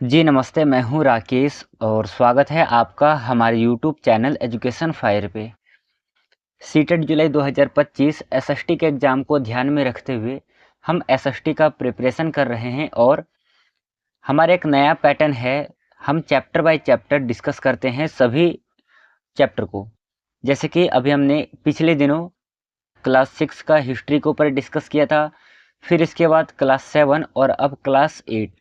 जी नमस्ते, मैं हूँ राकेश और स्वागत है आपका हमारे यूट्यूब चैनल एजुकेशन फायर पे। सीटेट जुलाई 2025 एसएसटी के एग्ज़ाम को ध्यान में रखते हुए हम एसएसटी का प्रिपरेशन कर रहे हैं और हमारा एक नया पैटर्न है। हम चैप्टर बाय चैप्टर डिस्कस करते हैं सभी चैप्टर को। जैसे कि अभी हमने पिछले दिनों क्लास 6 का हिस्ट्री के ऊपर डिस्कस किया था, फिर इसके बाद क्लास 7 और अब क्लास 8।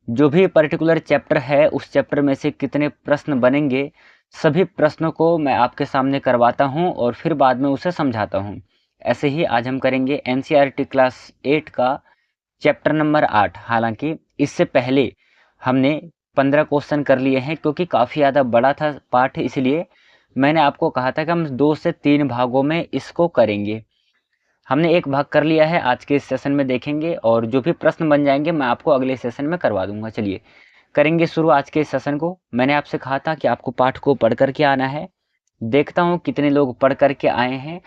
जो भी पर्टिकुलर चैप्टर है उस चैप्टर में से कितने प्रश्न बनेंगे, सभी प्रश्नों को मैं आपके सामने करवाता हूं और फिर बाद में उसे समझाता हूं। ऐसे ही आज हम करेंगे एनसीईआरटी क्लास 8 का चैप्टर नंबर 8। हालांकि इससे पहले हमने 15 क्वेश्चन कर लिए हैं क्योंकि काफ़ी ज़्यादा बड़ा था पाठ, इसलिए मैंने आपको कहा था कि हम 2 से 3 भागों में इसको करेंगे। हमने एक भाग कर लिया है, आज के इस सेशन में देखेंगे और जो भी प्रश्न बन जाएंगे मैं आपको अगले सेशन में करवा दूंगा। चलिए करेंगे शुरू आज के इस सेशन को। मैंने आपसे कहा था कि आपको पाठ को पढ़ करके आना है। देखता हूँ कितने लोग पढ़ करके आए हैं।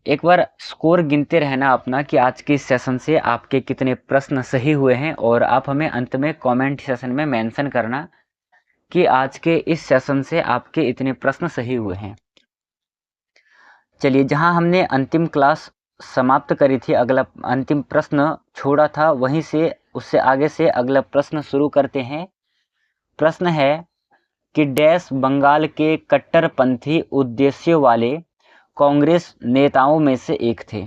एक बार स्कोर गिनते रहना अपना कि आज के इस सेशन से आपके कितने प्रश्न सही हुए हैं और आप हमें अंत में कमेंट सेशन में मेंशन करना कि आज के इस सेशन से आपके इतने प्रश्न सही हुए हैं। चलिए, जहां हमने अंतिम क्लास समाप्त करी थी, अगला अंतिम प्रश्न छोड़ा था, वहीं से उससे आगे से अगला प्रश्न शुरू करते हैं। प्रश्न है कि डैश बंगाल के कट्टरपंथी उद्देश्यों वाले कांग्रेस नेताओं में से एक थे।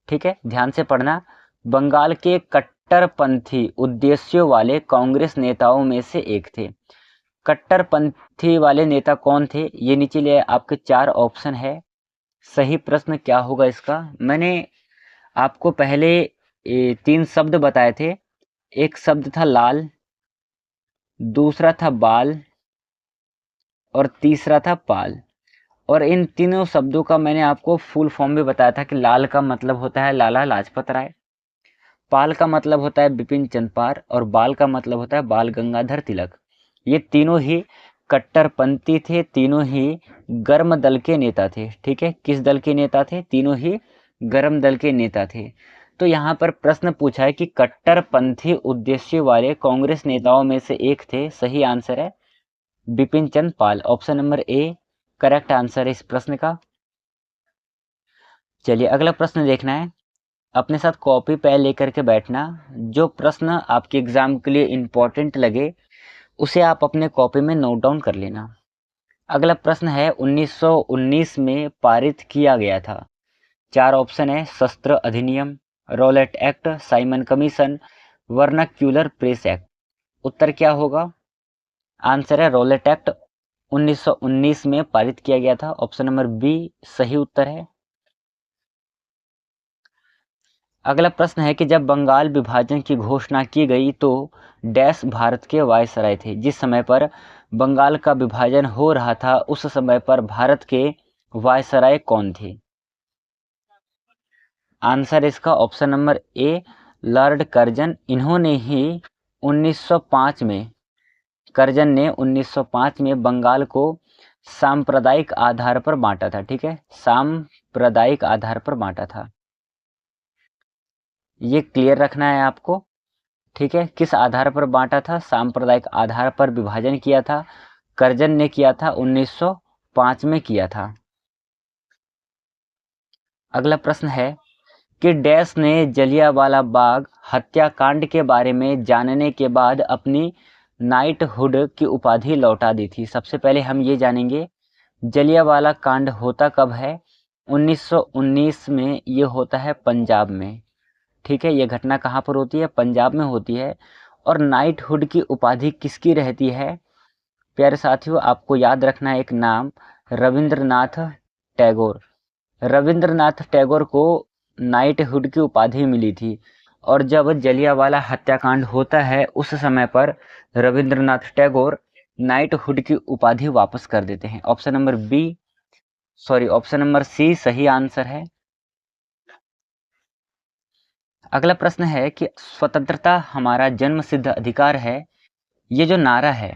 ठीक है, ध्यान से पढ़ना। बंगाल के कट्टरपंथी उद्देश्यों वाले कांग्रेस नेताओं में से एक थे। कट्टरपंथी वाले नेता कौन थे? ये नीचे लिए आपके 4 ऑप्शन है। सही प्रश्न क्या होगा इसका? मैंने आपको पहले 3 शब्द बताए थे। एक शब्द था लाल, दूसरा था बाल और तीसरा था पाल। और इन तीनों शब्दों का मैंने आपको फुल फॉर्म भी बताया था कि लाल का मतलब होता है लाला लाजपत राय, पाल का मतलब होता है बिपिन चंद्र पाल और बाल का मतलब होता है बाल गंगाधर तिलक। ये तीनों ही कट्टरपंथी थे, तीनों ही गर्म दल के नेता थे। ठीक है, किस दल के नेता थे? तीनों ही गर्म दल के नेता थे। तो यहाँ पर प्रश्न पूछा है कि कट्टरपंथी उद्देश्य वाले कांग्रेस नेताओं में से एक थे। सही आंसर है Bipin Chandra Pal. Option number A correct answer है इस प्रश्न का। चलिए अगला प्रश्न देखना है। अपने साथ कॉपी पेन लेकर के बैठना। जो प्रश्न आपके एग्जाम के लिए इम्पोर्टेंट लगे उसे आप अपने कॉपी में नोट डाउन कर लेना। अगला प्रश्न है 1919 में पारित किया गया था। 4 ऑप्शन है। शस्त्र अधिनियम, Rowlatt Act, Simon Commission, vernacular press act. उत्तर क्या होगा? आंसर है रॉलेट एक्ट 1919 में पारित किया गया था। ऑप्शन नंबर बी सही उत्तर है। अगला प्रश्न है कि जब बंगाल विभाजन की घोषणा की गई तो डैश भारत के वायसराय थे। जिस समय पर बंगाल का विभाजन हो रहा था उस समय पर भारत के वायसराय कौन थे? आंसर इसका ऑप्शन नंबर ए लॉर्ड कर्जन। इन्होंने ही 1905 में कर्जन ने 1905 में बंगाल को सांप्रदायिक आधार पर बांटा था। ठीक है, सांप्रदायिक आधार पर बांटा था। ये क्लियर रखना है आपको। ठीक है, किस आधार पर बांटा था? सांप्रदायिक आधार पर विभाजन किया था। कर्जन ने किया था 1905 में किया था। अगला प्रश्न है कि डैश ने जलियांवाला बाग हत्याकांड के बारे में जानने के बाद अपनी नाइटहुड की उपाधि लौटा दी थी। सबसे पहले हम ये जानेंगे जलियांवाला कांड होता कब है? 1919 में ये होता है पंजाब में। ठीक है, ये घटना कहाँ पर होती है? पंजाब में होती है। और नाइटहुड की उपाधि किसकी रहती है? प्यारे साथियों, आपको याद रखना है एक नाम, रविंद्रनाथ टैगोर। रविंद्रनाथ टैगोर को नाइटहुड की उपाधि मिली थी। और जब जलियांवाला हत्याकांड होता है उस समय पर रविंद्रनाथ टैगोर नाइटहुड की उपाधि वापस कर देते हैं। Option number B option number C सही आंसर है। अगला प्रश्न है कि स्वतंत्रता हमारा जन्म सिद्ध अधिकार है, ये जो नारा है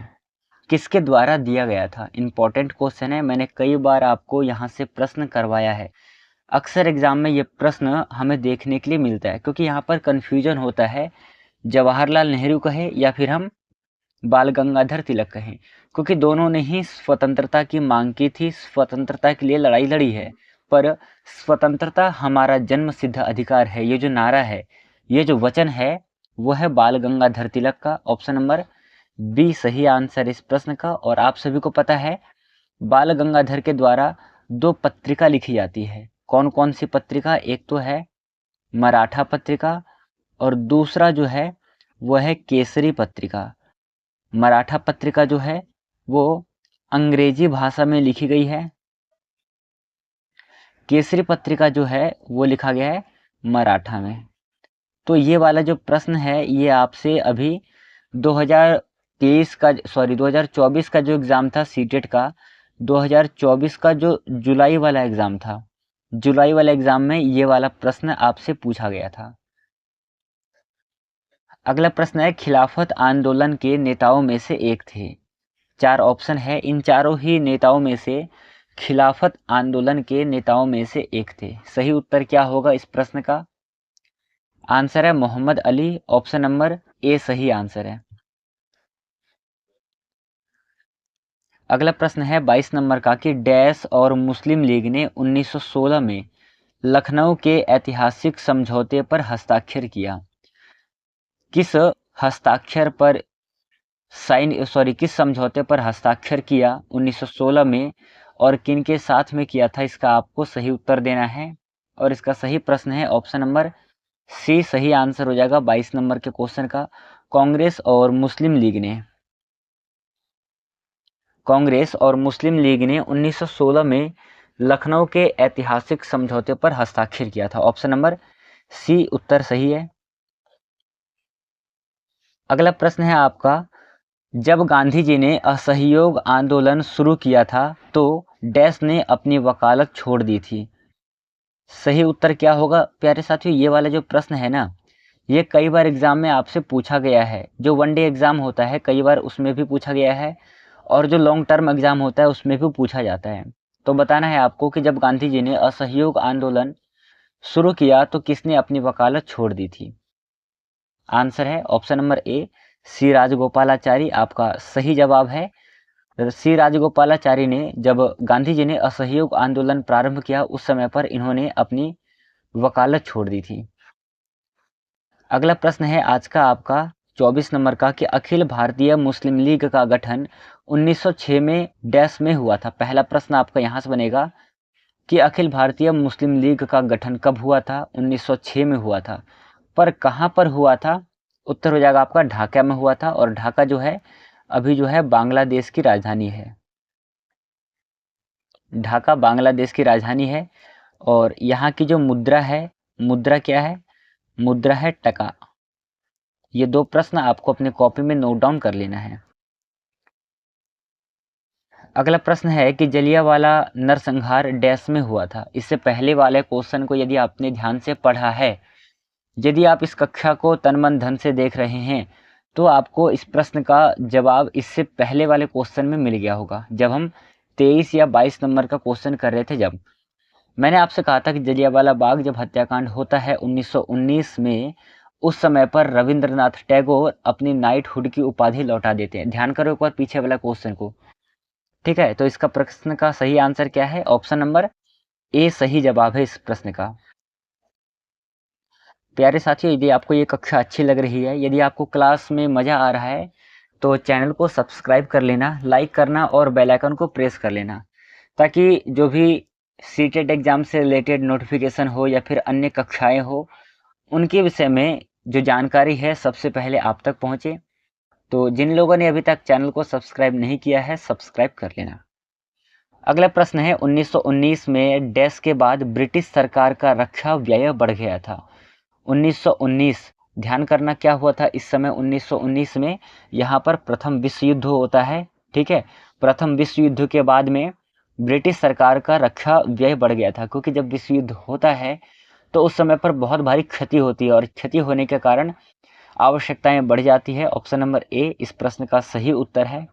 किसके द्वारा दिया गया था? इंपॉर्टेंट क्वेश्चन है, मैंने कई बार आपको यहाँ से प्रश्न करवाया है। अक्सर एग्जाम में ये प्रश्न हमें देखने के लिए मिलता है क्योंकि यहाँ पर कंफ्यूजन होता है। जवाहरलाल नेहरू कहें या फिर हम बाल गंगाधर तिलक कहें, क्योंकि दोनों ने ही स्वतंत्रता की मांग की थी, स्वतंत्रता के लिए लड़ाई लड़ी है। पर स्वतंत्रता हमारा जन्म सिद्ध अधिकार है, ये जो नारा है, ये जो वचन है, वो है बाल गंगाधर तिलक का। ऑप्शन नंबर बी सही आंसर इस प्रश्न का। और आप सभी को पता है बाल गंगाधर के द्वारा 2 पत्रिका लिखी जाती है। कौन कौन सी पत्रिका? एक तो है मराठा पत्रिका और दूसरा जो है वो है केसरी पत्रिका। मराठा पत्रिका जो है वो अंग्रेजी भाषा में लिखी गई है, केसरी पत्रिका जो है वो लिखा गया है मराठा में। तो ये वाला जो प्रश्न है ये आपसे अभी 2024 का जो एग्ज़ाम था सीटेट का, 2024 का जो जुलाई वाला एग्ज़ाम था, जुलाई वाले एग्ज़ाम में ये वाला प्रश्न आपसे पूछा गया था। अगला प्रश्न है खिलाफत आंदोलन के नेताओं में से एक थे। 4 ऑप्शन है, इन चारों ही नेताओं में से खिलाफत आंदोलन के नेताओं में से एक थे। सही उत्तर क्या होगा इस प्रश्न का? आंसर है Mohammad Ali. Option number A सही आंसर है। अगला प्रश्न है 22 नंबर का कि डैश और मुस्लिम लीग ने 1916 में लखनऊ के ऐतिहासिक समझौते पर हस्ताक्षर किया। किस हस्ताक्षर पर किस समझौते पर हस्ताक्षर किया 1916 में और किन के साथ में किया था, इसका आपको सही उत्तर देना है। और इसका सही प्रश्न है ऑप्शन नंबर सी सही आंसर हो जाएगा 22 नंबर के क्वेश्चन का। कांग्रेस और मुस्लिम लीग ने 1916 में लखनऊ के ऐतिहासिक समझौते पर हस्ताक्षर किया था। ऑप्शन नंबर सी उत्तर सही है। अगला प्रश्न है आपका, जब गांधी जी ने असहयोग आंदोलन शुरू किया था तो डैश ने अपनी वकालत छोड़ दी थी। सही उत्तर क्या होगा प्यारे साथियों? ये वाला जो प्रश्न है ना, ये कई बार एग्जाम में आपसे पूछा गया है। जो वनडे एग्जाम होता है कई बार उसमें भी पूछा गया है, और जो लॉन्ग टर्म एग्जाम होता है उसमें भी पूछा जाता है। तो बताना है आपको कि जब गांधी जी ने असहयोग आंदोलन शुरू किया तो किसने अपनी वकालत छोड़ दी थी? आंसर है ऑप्शन नंबर ए सी राजगोपालाचारी। आपका सही जवाब है। सी राजगोपालाचारी ने, जब गांधी जी ने असहयोग आंदोलन प्रारंभ किया उस समय पर इन्होंने अपनी वकालत छोड़ दी थी। अगला प्रश्न है आज का आपका 24 नंबर का कि अखिल भारतीय मुस्लिम लीग का गठन 1906 में डैश में हुआ था। पहला प्रश्न आपका यहाँ से बनेगा कि अखिल भारतीय मुस्लिम लीग का गठन कब हुआ था? 1906 में हुआ था। पर कहाँ पर हुआ था? उत्तर हो जाएगा आपका ढाका में हुआ था। और ढाका जो है अभी जो है बांग्लादेश की राजधानी है। ढाका बांग्लादेश की राजधानी है। और यहाँ की जो मुद्रा है, मुद्रा क्या है? मुद्रा है टका। ये 2 प्रश्न आपको अपने कॉपी में नोट डाउन कर लेना है। अगला प्रश्न है कि जलियांवाला नरसंहार डैश में हुआ था। इससे पहले वाले क्वेश्चन को यदि आपने ध्यान से पढ़ा है, यदि आप इस कक्षा को तन मन धन से देख रहे हैं तो आपको इस प्रश्न का जवाब इससे पहले वाले क्वेश्चन में मिल गया होगा, जब हम 23 या 22 नंबर का क्वेश्चन कर रहे थे। जब मैंने आपसे कहा था कि जलियांवाला बाग जब हत्याकांड होता है 1919 में, उस समय पर रविंद्रनाथ टैगोर अपनी नाइटहुड की उपाधि लौटा देते हैं। ध्यान करो एक बार पीछे वाला क्वेश्चन को, ठीक है? तो इसका प्रश्न का सही आंसर क्या है? ऑप्शन नंबर ए सही जवाब है इस प्रश्न का। प्यारे साथियों, यदि आपको ये कक्षा अच्छी लग रही है, यदि आपको क्लास में मज़ा आ रहा है, तो चैनल को सब्सक्राइब कर लेना, लाइक करना और बेल आइकन को प्रेस कर लेना, ताकि जो भी सीटेट एग्ज़ाम से रिलेटेड नोटिफिकेशन हो या फिर अन्य कक्षाएं हो, उनके विषय में जो जानकारी है सबसे पहले आप तक पहुंचे। तो जिन लोगों ने अभी तक चैनल को सब्सक्राइब नहीं किया है, सब्सक्राइब कर लेना। अगला प्रश्न है 1919 में डैश के बाद ब्रिटिश सरकार का रक्षा व्यय बढ़ गया था। 1919 ध्यान करना क्या हुआ था इस समय? 1919 में यहाँ पर प्रथम विश्व युद्ध होता है, ठीक है? प्रथम विश्व युद्ध के बाद में ब्रिटिश सरकार का रक्षा व्यय बढ़ गया था, क्योंकि जब विश्व युद्ध होता है तो उस समय पर बहुत भारी क्षति होती है, और क्षति होने के कारण आवश्यकताएं बढ़ जाती है। ऑप्शन नंबर ए इस प्रश्न का सही उत्तर है।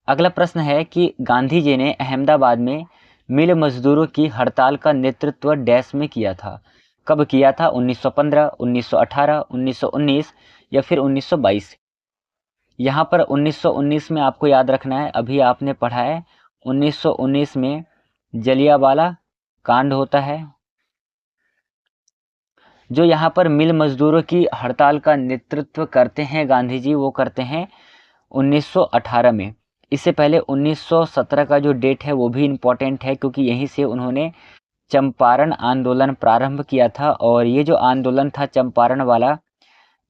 अगला प्रश्न है कि गांधी जी ने अहमदाबाद में मिल मजदूरों की हड़ताल का नेतृत्व डैश में किया था। कब किया था? 1915, 1918, 1919 या फिर 1922? यहाँ पर 1919 में आपको याद रखना है, अभी आपने पढ़ा है 1919 में जलियांवाला कांड होता है। जो यहाँ पर मिल मजदूरों की हड़ताल का नेतृत्व करते हैं गांधी जी, वो करते हैं 1918 में। इससे पहले 1917 का जो डेट है वो भी इम्पोर्टेंट है, क्योंकि यहीं से उन्होंने चंपारण आंदोलन प्रारंभ किया था। और ये जो आंदोलन था चंपारण वाला,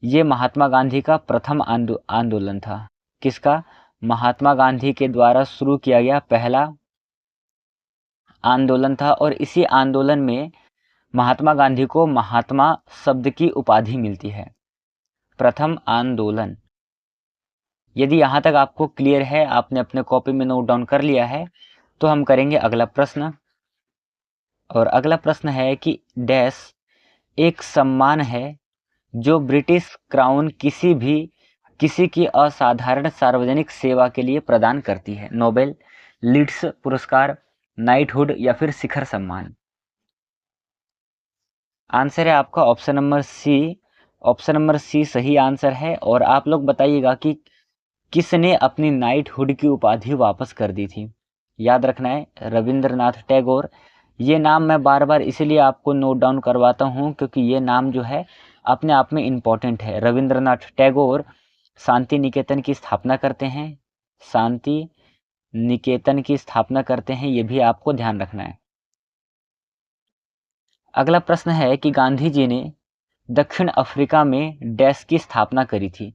ये महात्मा गांधी का प्रथम आंदोलन था। किसका? महात्मा गांधी के द्वारा शुरू किया गया पहला आंदोलन था। और इसी आंदोलन में महात्मा गांधी को महात्मा शब्द की उपाधि मिलती है। प्रथम आंदोलन। यदि यहाँ तक आपको क्लियर है, आपने अपने कॉपी में नोट डाउन कर लिया है, तो हम करेंगे अगला प्रश्न। और अगला प्रश्न है कि डैश एक सम्मान है जो ब्रिटिश क्राउन किसी की असाधारण सार्वजनिक सेवा के लिए प्रदान करती है? नोबेल, लीड्स पुरस्कार, नाइटहुड या फिर शिखर सम्मान? आंसर है आपका option number C. Option number C सही आंसर है। और आप लोग बताइएगा कि किसने अपनी नाइटहुड की उपाधि वापस कर दी थी? याद रखना है, रविंद्रनाथ टैगोर। ये नाम मैं बार बार इसलिए आपको नोट डाउन करवाता हूँ क्योंकि ये नाम जो है अपने आप में इम्पॉर्टेंट है। रविंद्रनाथ टैगोर शांति निकेतन की स्थापना करते हैं। शांति निकेतन की स्थापना करते हैं, ये भी आपको ध्यान रखना है। अगला प्रश्न है कि गांधी जी ने दक्षिण अफ्रीका में डैश की स्थापना करी थी?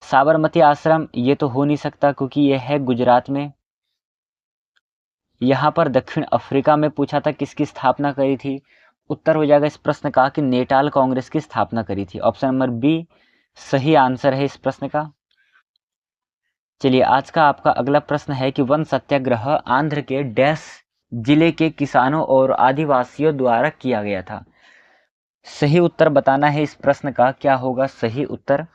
साबरमती आश्रम, ये तो हो नहीं सकता क्योंकि यह है गुजरात में। यहाँ पर दक्षिण अफ्रीका में पूछा था किसकी स्थापना करी थी? उत्तर हो जाएगा इस प्रश्न का कि नेटाल कांग्रेस की स्थापना करी थी। ऑप्शन नंबर बी सही आंसर है इस प्रश्न का। चलिए, आज का आपका अगला प्रश्न है कि वन सत्याग्रह आंध्र के डैश जिले के किसानों और आदिवासियों द्वारा किया गया था? सही उत्तर बताना है इस प्रश्न का। क्या होगा सही उत्तर?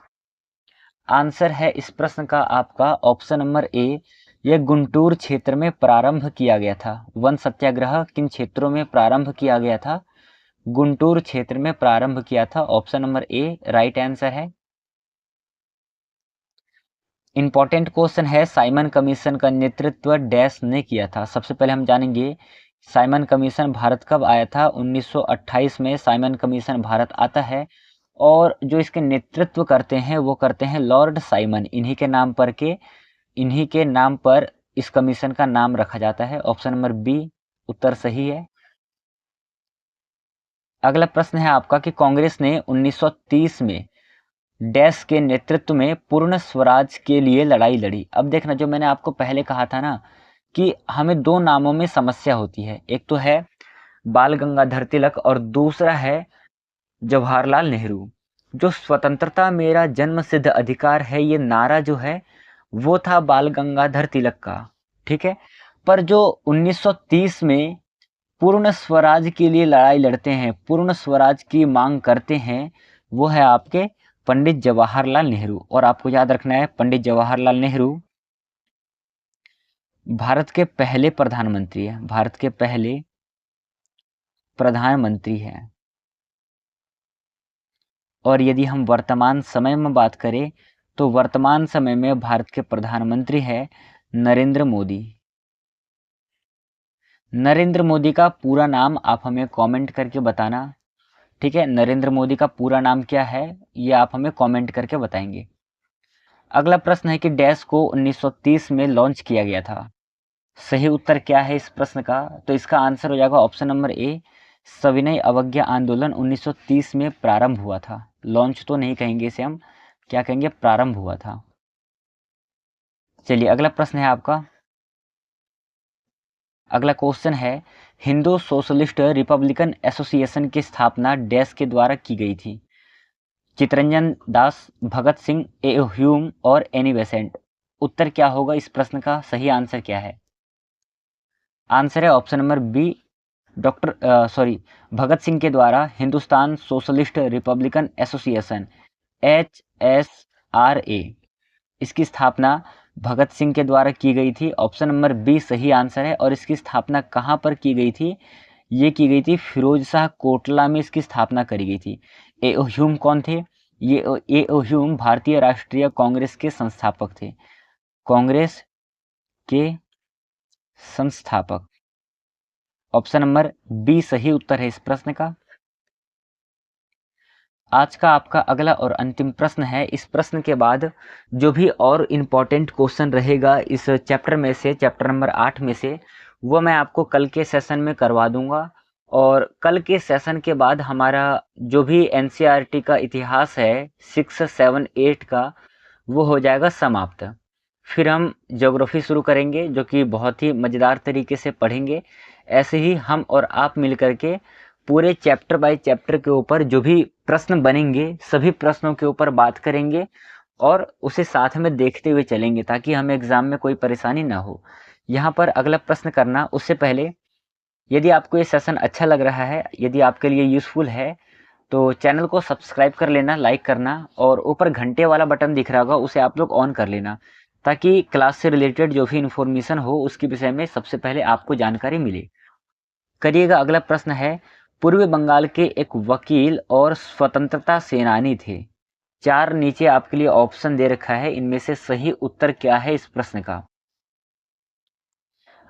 आंसर है इस प्रश्न का आपका ऑप्शन नंबर ए। यह गुंटूर क्षेत्र में प्रारंभ किया गया था। वन सत्याग्रह किन क्षेत्रों में प्रारंभ किया गया था? गुंटूर क्षेत्र में प्रारंभ किया था। ऑप्शन नंबर ए राइट आंसर है। इंपॉर्टेंट क्वेश्चन है, साइमन कमीशन का नेतृत्व डैश ने किया था? सबसे पहले हम जानेंगे साइमन कमीशन भारत कब आया था। 1928 में साइमन कमीशन भारत आता है और जो इसके नेतृत्व करते हैं वो करते हैं लॉर्ड साइमन। इन्हीं के नाम पर इस कमीशन का नाम रखा जाता है। ऑप्शन नंबर बी उत्तर सही है। अगला प्रश्न है आपका कि कांग्रेस ने 1930 में डैश के नेतृत्व में पूर्ण स्वराज के लिए लड़ाई लड़ी। अब देखना, जो मैंने आपको पहले कहा था ना कि हमें दो नामों में समस्या होती है, एक तो है बाल गंगाधर तिलक और दूसरा है जवाहरलाल नेहरू। जो स्वतंत्रता मेरा जन्म सिद्ध अधिकार है, ये नारा जो है वो था बाल गंगाधर तिलक का, ठीक है। पर जो 1930 में पूर्ण स्वराज के लिए लड़ाई लड़ते हैं, पूर्ण स्वराज की मांग करते हैं, वो है आपके पंडित जवाहरलाल नेहरू। और आपको याद रखना है, पंडित जवाहरलाल नेहरू भारत के पहले प्रधानमंत्री हैं। भारत के पहले प्रधानमंत्री हैं। और यदि हम वर्तमान समय में बात करें तो वर्तमान समय में भारत के प्रधानमंत्री हैं नरेंद्र मोदी। नरेंद्र मोदी का पूरा नाम आप हमें कमेंट करके बताना, ठीक है। नरेंद्र मोदी का पूरा नाम क्या है ये आप हमें कमेंट करके बताएंगे। अगला प्रश्न है कि डैश को 1930 में लॉन्च किया गया था? सही उत्तर क्या है इस प्रश्न का? तो इसका आंसर हो जाएगा ऑप्शन नंबर ए। सविनय अवज्ञा आंदोलन 1930 में प्रारंभ हुआ था। लॉन्च तो नहीं कहेंगे इसे, हम क्या कहेंगे, प्रारंभ हुआ था। चलिए, अगला प्रश्न है आपका। अगला क्वेश्चन है, हिंदू सोशलिस्ट रिपब्लिकन एसोसिएशन की स्थापना डैश के द्वारा की गई थी? चितरंजन दास, भगत सिंह, ए ह्यूम और एनी बेसेंट? उत्तर क्या होगा इस प्रश्न का? सही आंसर क्या है? आंसर है option number B, Bhagat Singh के द्वारा Hindustan socialist Republican association HSRA, इसकी स्थापना भगत सिंह के द्वारा की गई थी। ऑप्शन नंबर बी सही आंसर है। और इसकी स्थापना कहाँ पर की गई थी? ये की गई थी फिरोज शाह कोटला में, इसकी स्थापना करी गई थी। ए.ओ. ह्यूम कौन थे? ये ए.ओ. ह्यूम भारतीय राष्ट्रीय कांग्रेस के संस्थापक थे, कांग्रेस के संस्थापक। ऑप्शन नंबर बी सही उत्तर है इस प्रश्न का। आज का आपका अगला और अंतिम प्रश्न है। इस प्रश्न के बाद जो भी और इम्पोर्टेंट क्वेश्चन रहेगा इस चैप्टर में से, चैप्टर नंबर 8 में से, वो मैं आपको कल के सेशन में करवा दूंगा। और कल के सेशन के बाद हमारा जो भी एनसीईआरटी का इतिहास है 6, 7, 8 का, वो हो जाएगा समाप्त। फिर हम ज्योग्राफी शुरू करेंगे, जो कि बहुत ही मज़ेदार तरीके से पढ़ेंगे। ऐसे ही हम और आप मिल करके पूरे चैप्टर बाय चैप्टर के ऊपर जो भी प्रश्न बनेंगे सभी प्रश्नों के ऊपर बात करेंगे और उसे साथ में देखते हुए चलेंगे, ताकि हमें एग्जाम में कोई परेशानी ना हो। यहाँ पर अगला प्रश्न करना उससे पहले, यदि आपको ये सेशन अच्छा लग रहा है, यदि आपके लिए यूज़फुल है, तो चैनल को सब्सक्राइब कर लेना, लाइक करना, और ऊपर घंटे वाला बटन दिख रहा होगा उसे आप लोग ऑन कर लेना, ताकि क्लास से रिलेटेड जो भी इन्फॉर्मेशन हो उसके विषय में सबसे पहले आपको जानकारी मिले। करिएगा, अगला प्रश्न है, पूर्वी बंगाल के एक वकील और स्वतंत्रता सेनानी थे। 4 नीचे आपके लिए ऑप्शन दे रखा है, इनमें से सही उत्तर क्या है इस प्रश्न का?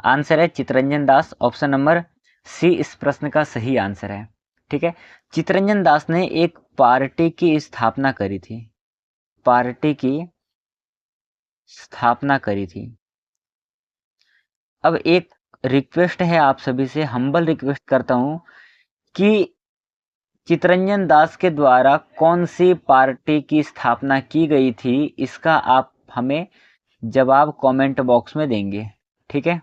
आंसर है चितरंजन दास। ऑप्शन नंबर सी इस प्रश्न का सही आंसर है। ठीक है, चितरंजन दास ने एक पार्टी की स्थापना करी थी, पार्टी की स्थापना करी थी। अब एक रिक्वेस्ट है आप सभी से, हम्बल रिक्वेस्ट करता हूं कि चितरंजन दास के द्वारा कौन सी पार्टी की स्थापना की गई थी, इसका आप हमें जवाब कमेंट बॉक्स में देंगे। ठीक है,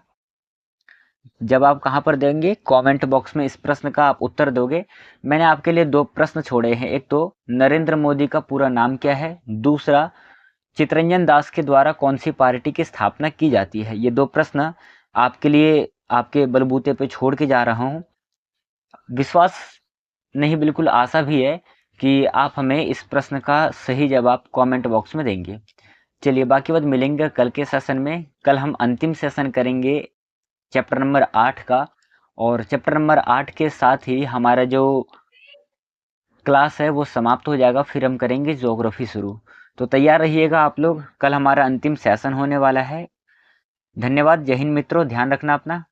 जवाब कहाँ पर देंगे? कमेंट बॉक्स में इस प्रश्न का आप उत्तर दोगे। मैंने आपके लिए 2 प्रश्न छोड़े हैं, एक तो नरेंद्र मोदी का पूरा नाम क्या है, दूसरा चितरंजन दास के द्वारा कौन सी पार्टी की स्थापना की जाती है। ये 2 प्रश्न आपके लिए, आपके बलबूते पे छोड़ के जा रहा हूँ। विश्वास नहीं, बिल्कुल आशा भी है कि आप हमें इस प्रश्न का सही जवाब कमेंट बॉक्स में देंगे। चलिए, बाकी बात मिलेंगे कल के सेशन में। कल हम अंतिम सेशन करेंगे चैप्टर नंबर 8 का, और चैप्टर नंबर 8 के साथ ही हमारा जो क्लास है वो समाप्त हो जाएगा। फिर हम करेंगे ज्योग्राफी शुरू। तो तैयार रहिएगा आप लोग, कल हमारा अंतिम सेशन होने वाला है। धन्यवाद, जय हिंद मित्रों, ध्यान रखना अपना।